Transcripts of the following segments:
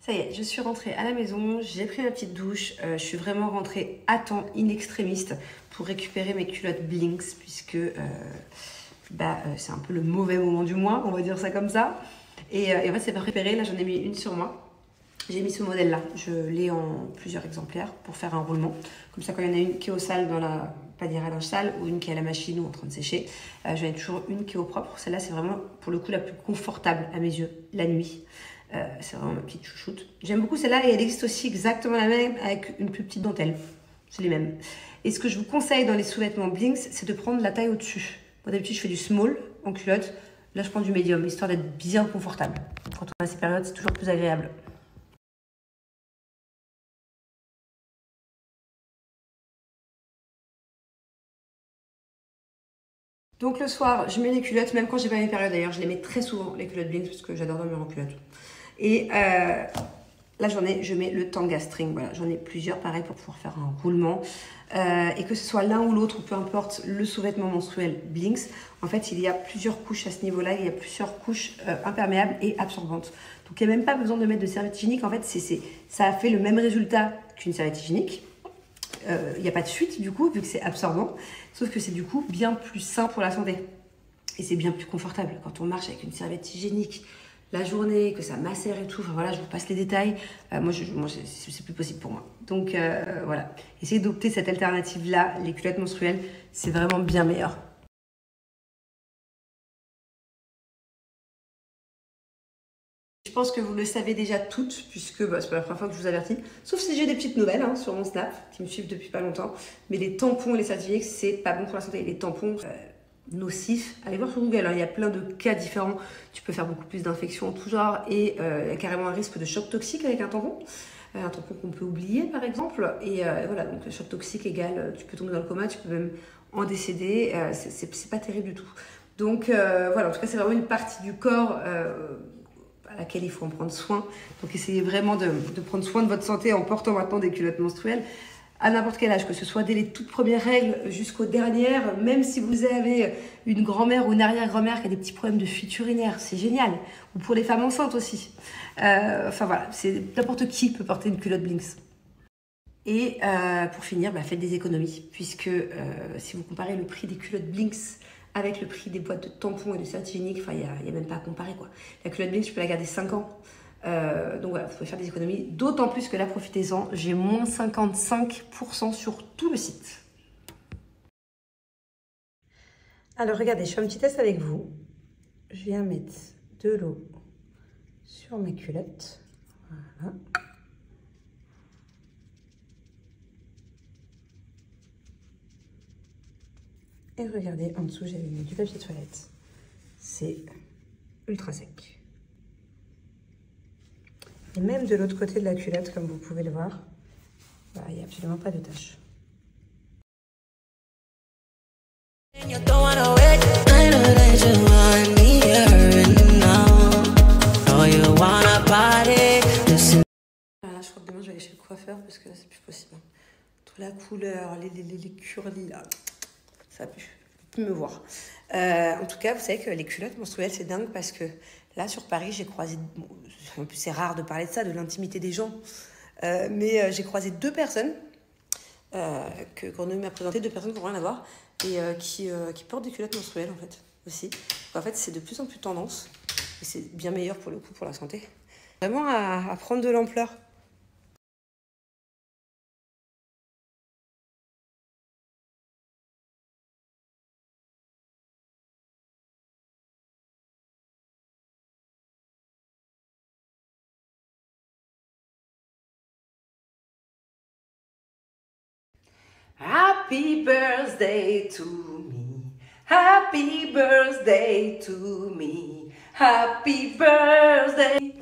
Ça y est, je suis rentrée à la maison, j'ai pris ma petite douche, je suis vraiment rentrée à temps in extremis pour récupérer mes culottes Blinks puisque c'est un peu le mauvais moment du mois, on va dire ça comme ça. Et en fait c'est pas préparé, là j'en ai mis une sur moi. J'ai mis ce modèle là, je l'ai en plusieurs exemplaires pour faire un roulement. Comme ça quand il y en a une qui est au sale dans la panière à linge sale ou une qui est à la machine ou en train de sécher, j'en ai toujours une qui est au propre. Celle-là c'est vraiment pour le coup la plus confortable à mes yeux la nuit. C'est vraiment ma petite chouchoute. J'aime beaucoup celle-là et elle existe aussi exactement la même avec une plus petite dentelle. C'est les mêmes. Et ce que je vous conseille dans les sous-vêtements Blinks, c'est de prendre la taille au-dessus. Moi d'habitude je fais du small en culotte. Là je prends du medium, histoire d'être bien confortable. Quand on a ces périodes, c'est toujours plus agréable. Donc le soir, je mets les culottes, même quand j'ai pas mes périodes d'ailleurs, je les mets très souvent, les culottes Blinks, parce que j'adore dormir en culotte. Et la journée, je mets le tanga string. Voilà, j'en ai plusieurs, pareil, pour pouvoir faire un roulement. Et que ce soit l'un ou l'autre, ou peu importe, le sous-vêtement menstruel Blinks, en fait, il y a plusieurs couches à ce niveau-là. Il y a plusieurs couches imperméables et absorbantes. Donc, il n'y a même pas besoin de mettre de serviette hygiénique. En fait, ça a fait le même résultat qu'une serviette hygiénique. Il n'y a pas de fuite, du coup, vu que c'est absorbant. Sauf que c'est, du coup, bien plus sain pour la santé. Et c'est bien plus confortable quand on marche avec une serviette hygiénique la journée, que ça macère et tout. Enfin voilà, je vous passe les détails. Moi, c'est plus possible pour moi. Donc voilà, essayez d'opter cette alternative-là. Les culottes menstruelles, c'est vraiment bien meilleur. Je pense que vous le savez déjà toutes, puisque c'est pas la première fois que je vous avertis. Sauf si j'ai des petites nouvelles sur mon Snap, qui me suivent depuis pas longtemps. Mais les tampons et les certifiés, c'est pas bon pour la santé. Les tampons... nocif. Allez voir sur Google, il y a plein de cas différents. Tu peux faire beaucoup plus d'infections en tout genre et il y a carrément un risque de choc toxique avec un tampon. Un tampon qu'on peut oublier par exemple. Et voilà, donc le choc toxique égale, tu peux tomber dans le coma, tu peux même en décéder. C'est pas terrible du tout. Donc voilà, en tout cas c'est vraiment une partie du corps à laquelle il faut en prendre soin. Donc essayez vraiment de prendre soin de votre santé en portant maintenant des culottes menstruelles. À n'importe quel âge, que ce soit dès les toutes premières règles jusqu'aux dernières, même si vous avez une grand-mère ou une arrière-grand-mère qui a des petits problèmes de fuite urinaire, c'est génial. Ou pour les femmes enceintes aussi. Enfin voilà, n'importe qui peut porter une culotte Blinks. Et pour finir, faites des économies, puisque si vous comparez le prix des culottes Blinks avec le prix des boîtes de tampons et de serviettes hygiéniques, il n'y a même pas à comparer, quoi. La culotte Blinks, je peux la garder 5 ans. Donc voilà, vous pouvez faire des économies, d'autant plus que là, profitez-en, j'ai moins 55% sur tout le site. Alors regardez, je fais un petit test avec vous. Je viens mettre de l'eau sur mes culottes. Voilà. Et regardez, en dessous, j'avais mis du papier toilette. C'est ultra sec. Et même de l'autre côté de la culotte, comme vous pouvez le voir, il n'y a absolument pas de tache. Là, je crois que demain, je vais aller chez le coiffeur parce que là, c'est plus possible. Entre la couleur, les curlis, là, ça va plus me voir. En tout cas, vous savez que les culottes menstruelles, c'est dingue parce que là, sur Paris, j'ai croisé... Bon, en plus, c'est rare de parler de ça, de l'intimité des gens. Mais j'ai croisé 2 personnes que Grenoble m'a présenté, 2 personnes qui n'ont rien à voir et qui portent des culottes menstruelles, en fait, aussi. En fait, c'est de plus en plus tendance et c'est bien meilleur pour le coup, pour la santé. Vraiment à prendre de l'ampleur. Happy birthday to me. Happy birthday to me. Happy birthday.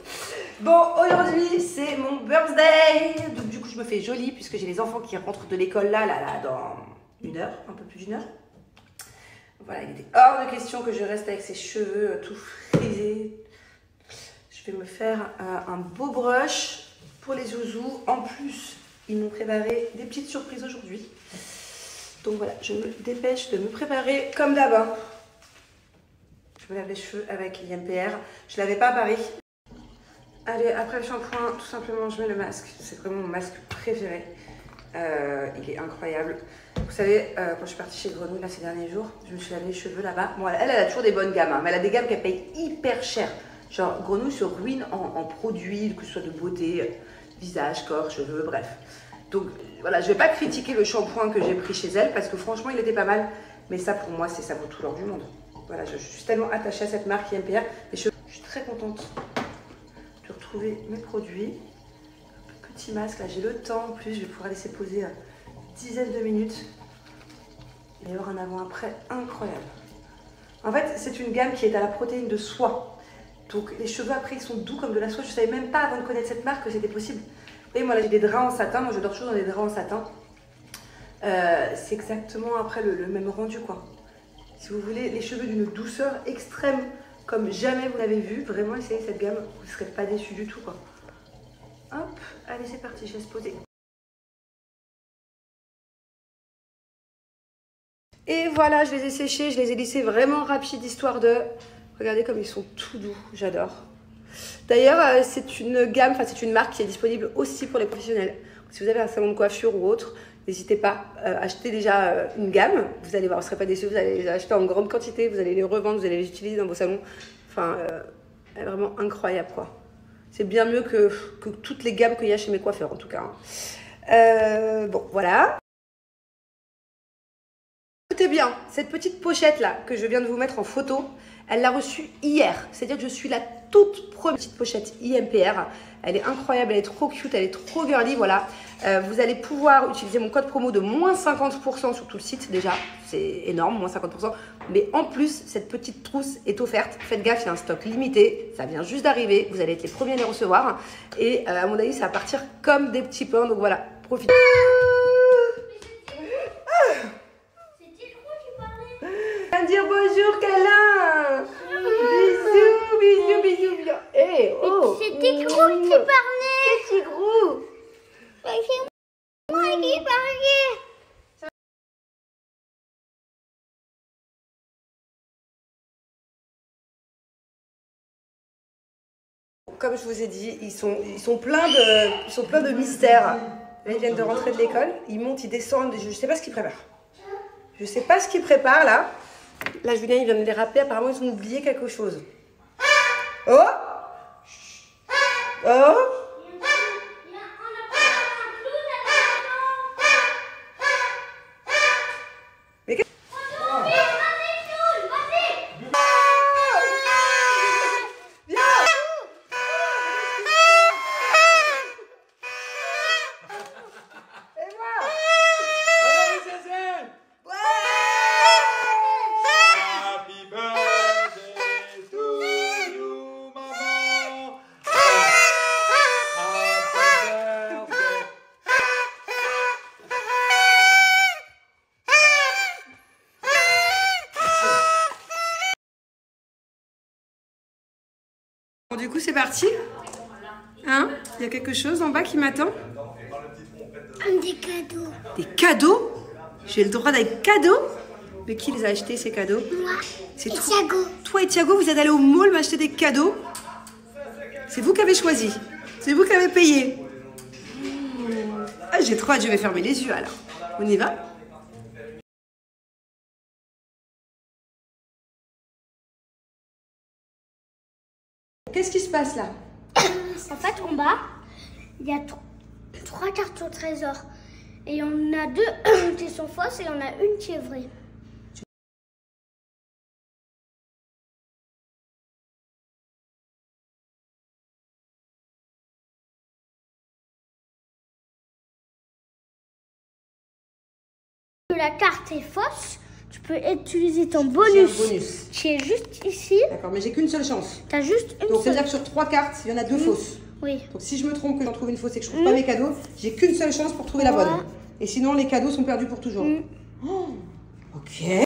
Bon, aujourd'hui, c'est mon birthday. Donc, du coup, je me fais jolie puisque j'ai les enfants qui rentrent de l'école là, dans 1 heure, un peu plus d'1 heure. Voilà, il était hors de question que je reste avec ces cheveux tout frisés. Je vais me faire un beau brush pour les zouzous. En plus, ils m'ont préparé des petites surprises aujourd'hui. Donc voilà, je me dépêche de me préparer comme d'hab. Je me lave les cheveux avec IMPR. Je ne l'avais pas à Paris. Allez, après le shampoing, tout simplement, je mets le masque. C'est vraiment mon masque préféré. Il est incroyable. Vous savez, quand je suis partie chez Grenouille là, ces derniers jours, je me suis lavé les cheveux là-bas. Bon, elle a toujours des bonnes gammes, hein, mais elle a des gammes qu'elle paye hyper cher. Genre, Grenouille se ruine en produits, que ce soit de beauté, visage, corps, cheveux, bref. Donc, voilà, je vais pas critiquer le shampoing que j'ai pris chez elle parce que franchement, il était pas mal. Mais ça, pour moi, ça vaut tout l'or du monde. Voilà, je suis tellement attachée à cette marque IMPR. Je suis très contente de retrouver mes produits. Petit masque, là, j'ai le temps. En plus, je vais pouvoir laisser poser une dizaine de minutes. Il va y avoir un avant-après incroyable. En fait, c'est une gamme qui est à la protéine de soie. Donc, les cheveux, après, ils sont doux comme de la soie. Je ne savais même pas, avant de connaître cette marque, que c'était possible. Vous voyez, moi, là, j'ai des draps en satin. Moi, je dors toujours dans des draps en satin. C'est exactement, après, le même rendu, quoi. Si vous voulez les cheveux d'une douceur extrême, comme jamais vous l'avez vu, vraiment essayez cette gamme, vous ne serez pas déçus du tout, quoi. Hop, allez, c'est parti, je laisse poser. Et voilà, je les ai séchés, je les ai lissés vraiment rapide, histoire de... Regardez comme ils sont tout doux, j'adore. D'ailleurs, c'est une gamme, enfin c'est une marque qui est disponible aussi pour les professionnels. Si vous avez un salon de coiffure ou autre, n'hésitez pas à acheter déjà une gamme. Vous allez voir, vous ne serez pas déçus, vous allez les acheter en grande quantité, vous allez les revendre, vous allez les utiliser dans vos salons. Enfin, elle est vraiment incroyable, quoi. C'est bien mieux que toutes les gammes qu'il y a chez mes coiffeurs, en tout cas. Bon, voilà. Écoutez bien, cette petite pochette-là que je viens de vous mettre en photo, elle l'a reçue hier. C'est-à-dire que je suis la toute première petite pochette IMPR. Elle est incroyable, elle est trop cute, elle est trop girly, voilà. Vous allez pouvoir utiliser mon code promo de moins 50% sur tout le site déjà. C'est énorme, moins 50%. Mais en plus, cette petite trousse est offerte. Faites gaffe, il y a un stock limité. Ça vient juste d'arriver. Vous allez être les premiers à les recevoir. Et à mon avis, ça va partir comme des petits pains. Donc voilà, profitez. Viens dire bonjour, câlin. Bisous, bisous, bisous, bisous. Hey, oh. C'était Grou qui parlait. Petit Grou. C'est moi qui parlais. Comme je vous ai dit, ils sont pleins de mystères. Là, ils viennent de rentrer de l'école. Ils montent, ils descendent. Je ne sais pas ce qu'ils préparent. Je ne sais pas ce qu'ils préparent là. Là, Julien, il vient de les rappeler. Apparemment, ils ont oublié quelque chose. Oh! Oh! Mais qu'est-ce... Bon, du coup, c'est parti. Hein? Il y a quelque chose en bas qui m'attend? Des cadeaux. Des cadeaux? J'ai le droit d'aller cadeaux? Mais qui les a achetés, ces cadeaux? Moi C'est et Thiago. Toi et Thiago, vous êtes allés au mall m'acheter des cadeaux? C'est vous qui avez choisi. C'est vous qui avez payé. Ah, j'ai trop hâte, je vais fermer les yeux alors. On y va? Qu'est-ce qui se passe là? En fait, en bas, il y a 3 cartes au trésor. Et on a 2 qui sont fausses et on a une qui est vraie. La carte est fausse, tu peux utiliser ton bonus, qui est juste ici. D'accord, mais j'ai qu'une seule chance. Tu as juste une Donc, seule. c'est-à-dire que sur 3 cartes, il y en a 2 fausses. Oui. Donc, si je me trompe, que j'en trouve une fausse et que je trouve pas mes cadeaux, j'ai qu'une seule chance pour trouver la bonne. Et sinon, les cadeaux sont perdus pour toujours. Oh, ok.